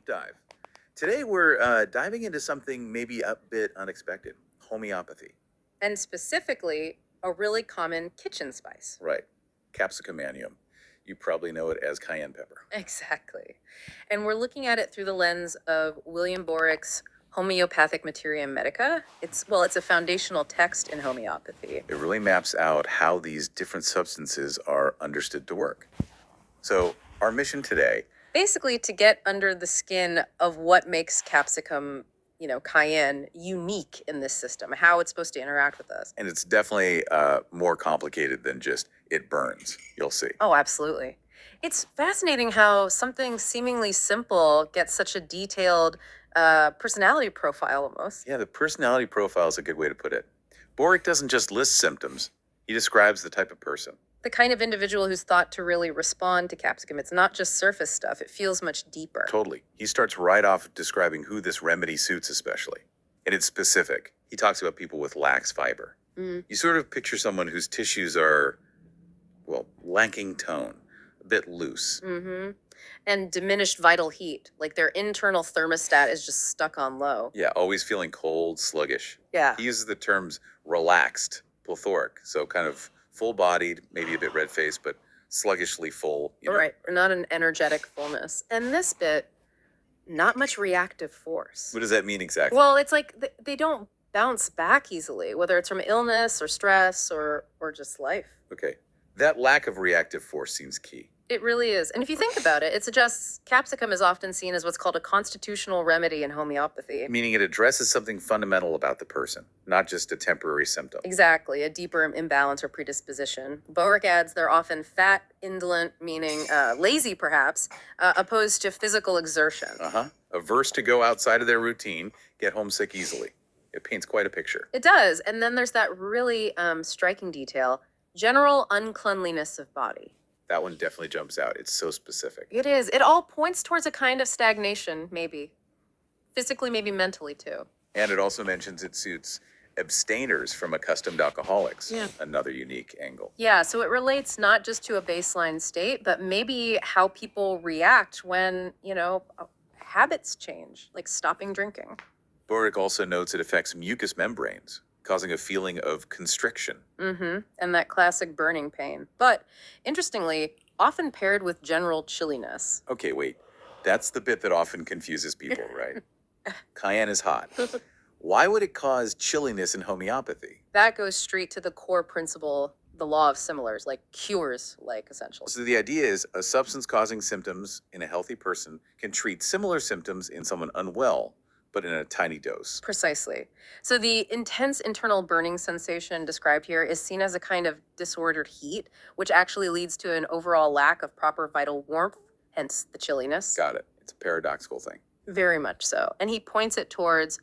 Dive. Today we're diving into something maybe a bit unexpected: homeopathy. And specifically, a really common kitchen spice. Right. Capsicum annuum. You probably know it as cayenne pepper. Exactly. And we're looking at it through the lens of William Boericke's Homeopathic Materia Medica. It's a foundational text in homeopathy. It really maps out how these different substances are understood to work. So, our mission today, Basically, to get under the skin of what makes capsicum, cayenne, unique in this system, how it's supposed to interact with us. and it's definitely more complicated than just it burns. You'll see. Oh, absolutely. It's fascinating how something seemingly simple gets such a detailed personality profile almost. Yeah, the personality profile is a good way to put it. Boric doesn't just list symptoms, he describes the type of person. The kind of individual who's thought to really respond to capsicum. It's not just surface stuff, it feels much deeper. Totally. He starts right off describing who this remedy suits, especially. And it's specific. He talks about people with lax fiber. Mm. You sort of picture someone whose tissues are, well, lacking tone, a bit loose. Mm-hmm. And diminished vital heat, like their internal thermostat is just stuck on low. Yeah, always feeling cold, sluggish. Yeah. He uses the terms relaxed, plethoric, so kind of full bodied, maybe a bit red faced, but sluggishly full. Right. Or not an energetic fullness. And this bit, not much reactive force. What does that mean exactly? Well, it's like they don't bounce back easily, whether it's from illness or stress or just life. Okay. That lack of reactive force seems key. It really is. And if you think about it, it suggests capsicum is often seen as what's called a constitutional remedy in homeopathy. Meaning it addresses something fundamental about the person, not just a temporary symptom. Exactly, a deeper imbalance or predisposition. Boericke adds they're often fat, indolent, meaning lazy perhaps, opposed to physical exertion. Averse to go outside of their routine, get homesick easily. It paints quite a picture. It does. And then there's that really striking detail: general uncleanliness of body. That one definitely jumps out. It's so specific. It is. It all points towards a kind of stagnation, maybe. Physically, maybe mentally too. And it also mentions it suits abstainers from accustomed alcoholics. Yeah. Another unique angle. Yeah, so it relates not just to a baseline state, but maybe how people react when, habits change, like stopping drinking. Boericke also notes it affects mucous membranes, causing a feeling of constriction. Mm-hmm. And that classic burning pain. But interestingly, often paired with general chilliness. Okay, wait. That's the bit that often confuses people, right? Cayenne is hot. Why would it cause chilliness in homeopathy? That goes straight to the core principle, the law of similars, like cures, like essentially. So the idea is a substance causing symptoms in a healthy person can treat similar symptoms in someone unwell, but in a tiny dose. Precisely. So the intense internal burning sensation described here is seen as a kind of disordered heat, which actually leads to an overall lack of proper vital warmth, hence the chilliness. Got it. It's a paradoxical thing. Very much so. And he points it towards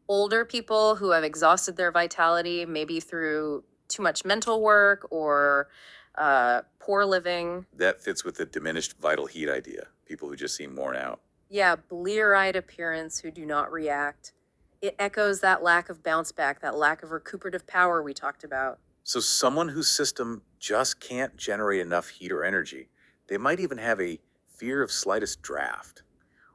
older people who have exhausted their vitality, maybe through too much mental work or poor living. That fits with the diminished vital heat idea. People who just seem worn out. Yeah, blear-eyed appearance who do not react. It echoes that lack of bounce back, that lack of recuperative power we talked about. So someone whose system just can't generate enough heat or energy, they might even have a fear of slightest draft.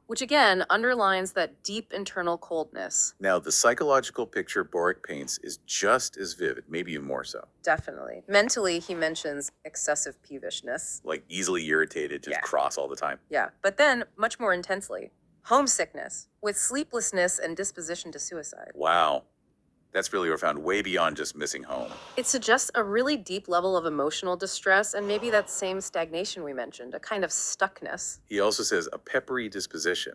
Which again underlines that deep internal coldness. Now, the psychological picture Boric paints is just as vivid, maybe even more so. Definitely. Mentally, he mentions excessive peevishness. Like easily irritated, just cross all the time. Yeah, but then much more intensely, homesickness with sleeplessness and disposition to suicide. Wow. That's really found way beyond just missing home. It suggests a really deep level of emotional distress and maybe that same stagnation we mentioned, a kind of stuckness. He also says a peppery disposition,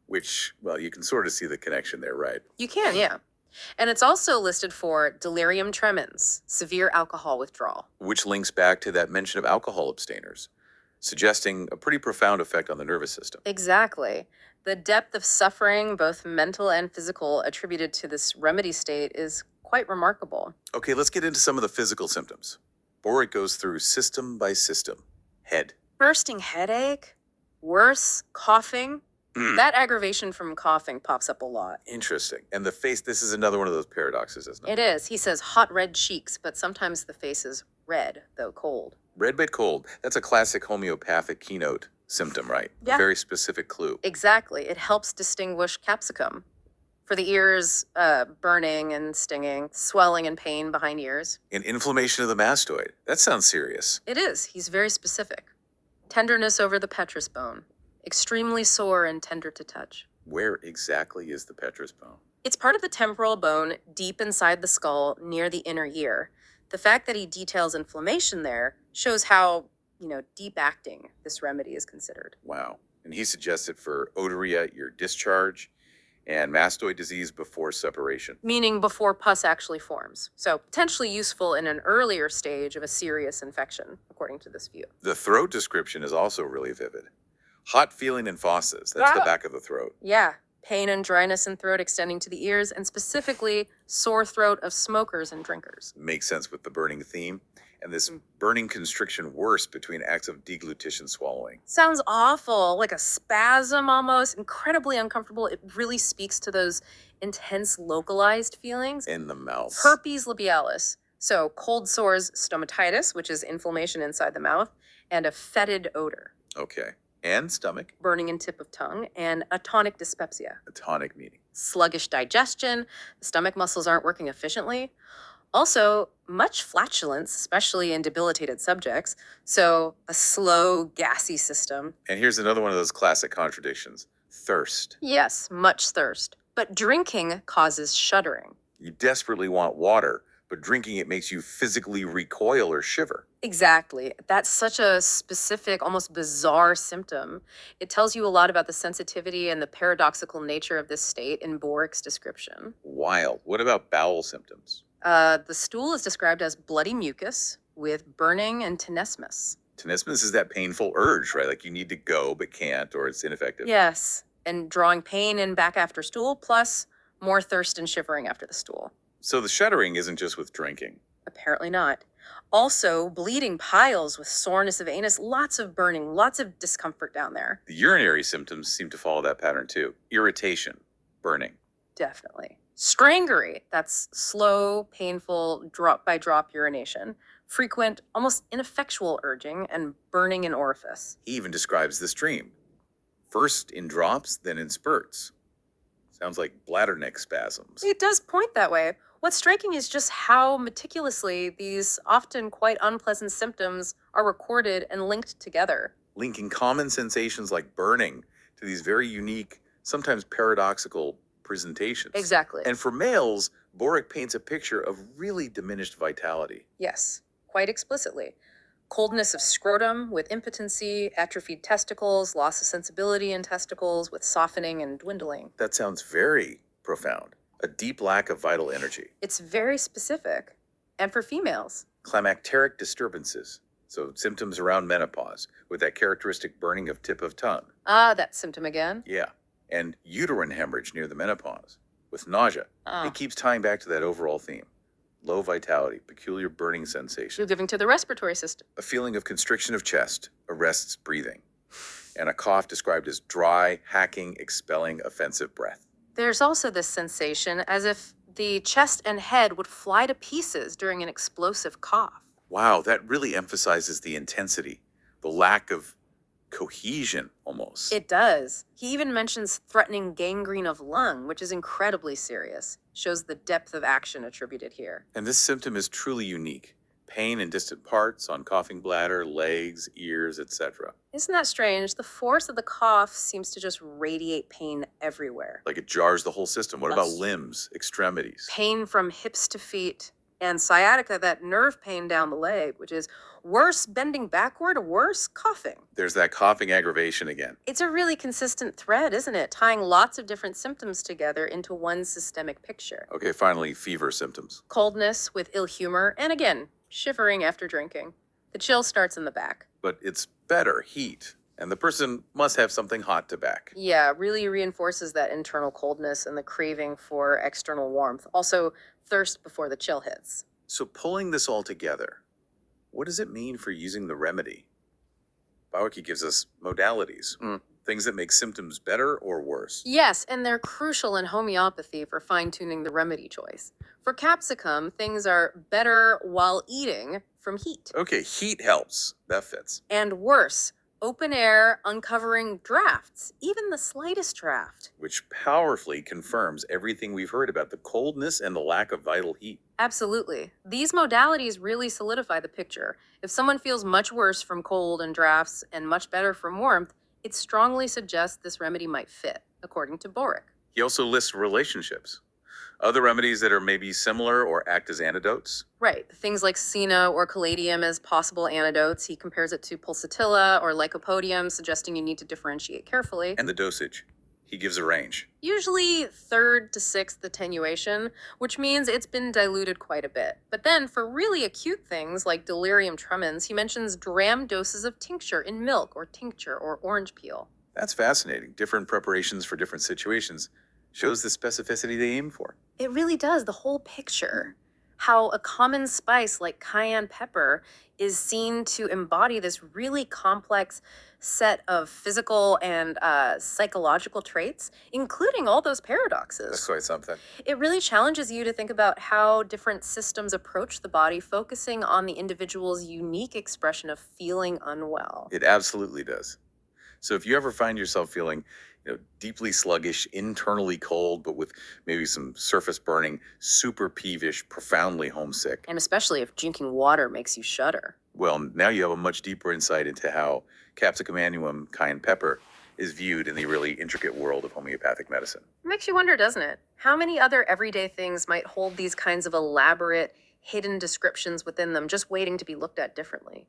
which, well, you can sort of see the connection there, right? You can, yeah. And it's also listed for delirium tremens, severe alcohol withdrawal. Which links back to that mention of alcohol abstainers, suggesting a pretty profound effect on the nervous system. Exactly. The depth of suffering, both mental and physical, attributed to this remedy state is quite remarkable. Okay, let's get into some of the physical symptoms. Boric goes through system by system. Head. Bursting headache, worse, coughing. That aggravation from coughing pops up a lot. Interesting. And the face, this is another one of those paradoxes, isn't it? It is. He says hot red cheeks, but sometimes the face is red, though cold. Red but cold. That's a classic homeopathic keynote symptom, right? Yeah. A very specific clue. Exactly. It helps distinguish capsicum. For the ears, burning and stinging, swelling and pain behind ears. An inflammation of the mastoid. That sounds serious. It is. He's very specific. Tenderness over the petrous bone. Extremely sore and tender to touch. Where exactly is the petrous bone? It's part of the temporal bone deep inside the skull near the inner ear. The fact that he details inflammation there shows how, deep acting this remedy is considered. Wow. And he suggested for otorrhea at your discharge and mastoid disease before separation. Meaning before pus actually forms. So potentially useful in an earlier stage of a serious infection, according to this view. The throat description is also really vivid. Hot feeling in fauces. That's the back of the throat. Yeah. Pain and dryness in throat extending to the ears, and specifically sore throat of smokers and drinkers. Makes sense with the burning theme. And this burning constriction worse between acts of deglutition swallowing. Sounds awful, like a spasm almost, incredibly uncomfortable. It really speaks to those intense localized feelings. In the mouth. Herpes labialis. So cold sores, stomatitis, which is inflammation inside the mouth, and a fetid odor. Okay. And stomach. Burning in tip of tongue, and atonic dyspepsia. Atonic meaning. Sluggish digestion, the stomach muscles aren't working efficiently. Also, much flatulence, especially in debilitated subjects. So, a slow, gassy system. And here's another one of those classic contradictions. Thirst. Yes, much thirst. But drinking causes shuddering. You desperately want water, but drinking it makes you physically recoil or shiver. Exactly. That's such a specific, almost bizarre symptom. It tells you a lot about the sensitivity and the paradoxical nature of this state in Boericke's description. Wild. What about bowel symptoms? The stool is described as bloody mucus with burning and tenesmus. Tenesmus is that painful urge, right? Like you need to go but can't, or it's ineffective. Yes, and drawing pain in back after stool, plus more thirst and shivering after the stool. So the shuddering isn't just with drinking. Apparently not. Also, bleeding piles with soreness of anus, lots of burning, lots of discomfort down there. The urinary symptoms seem to follow that pattern too. Irritation, burning. Definitely. Strangury, that's slow, painful, drop by drop urination. Frequent, almost ineffectual urging, and burning in orifice. He even describes the stream. First in drops, then in spurts. Sounds like bladder neck spasms. It does point that way. What's striking is just how meticulously these often quite unpleasant symptoms are recorded and linked together. Linking common sensations like burning to these very unique, sometimes paradoxical presentations. Exactly. And for males, Boericke paints a picture of really diminished vitality. Yes, quite explicitly. Coldness of scrotum with impotency, atrophied testicles, loss of sensibility in testicles with softening and dwindling. That sounds very profound. A deep lack of vital energy. It's very specific. And for females. Climacteric disturbances. So symptoms around menopause with that characteristic burning of tip of tongue. Ah, that symptom again. Yeah. And uterine hemorrhage near the menopause with nausea. Ah. It keeps tying back to that overall theme. Low vitality, peculiar burning sensation. You're giving to the respiratory system. A feeling of constriction of chest, arrests breathing. And a cough described as dry, hacking, expelling offensive breath. There's also this sensation as if the chest and head would fly to pieces during an explosive cough. Wow, that really emphasizes the intensity, the lack of cohesion almost. It does. He even mentions threatening gangrene of lung, which is incredibly serious. Shows the depth of action attributed here. And this symptom is truly unique. Pain in distant parts, on coughing bladder, legs, ears, etc. Isn't that strange? The force of the cough seems to just radiate pain everywhere. Like it jars the whole system. What about Yes. limbs, extremities? Pain from hips to feet. And sciatica, that nerve pain down the leg, which is worse bending backward, worse coughing. There's that coughing aggravation again. It's a really consistent thread, isn't it? Tying lots of different symptoms together into one systemic picture. Okay, finally, fever symptoms. Coldness with ill humor, and again, shivering after drinking. The chill starts in the back. But it's better, heat. And the person must have something hot to back. Yeah, really reinforces that internal coldness and the craving for external warmth. Also, thirst before the chill hits. So pulling this all together, what does it mean for using the remedy? Boericke gives us modalities, things that make symptoms better or worse. Yes, and they're crucial in homeopathy for fine-tuning the remedy choice. For capsicum, things are better while eating from heat. Okay, heat helps. That fits. And worse Open air, uncovering drafts, even the slightest draft. Which powerfully confirms everything we've heard about the coldness and the lack of vital heat. Absolutely. These modalities really solidify the picture. If someone feels much worse from cold and drafts and much better from warmth, it strongly suggests this remedy might fit, according to Boericke. He also lists relationships. Other remedies that are maybe similar or act as antidotes. Right. Things like senna or caladium as possible antidotes. He compares it to pulsatilla or lycopodium, suggesting you need to differentiate carefully. And the dosage. He gives a range. Usually third to sixth attenuation, which means it's been diluted quite a bit. But then for really acute things like delirium tremens, he mentions dram doses of tincture in milk or tincture or orange peel. That's fascinating. Different preparations for different situations shows the specificity they aim for. It really does, the whole picture. How a common spice like cayenne pepper is seen to embody this really complex set of physical and psychological traits, including all those That's paradoxes. quite something. It really challenges you to think about how different systems approach the body, focusing on the individual's unique expression of feeling unwell. It absolutely does. So if you ever find yourself feeling, deeply sluggish, internally cold, but with maybe some surface burning, super peevish, profoundly homesick, And especially if drinking water makes you shudder. well, now you have a much deeper insight into how Capsicum annuum, cayenne pepper, is viewed in the really intricate world of homeopathic medicine. It makes you wonder, doesn't it? How many other everyday things might hold these kinds of elaborate, hidden descriptions within them, just waiting to be looked at differently?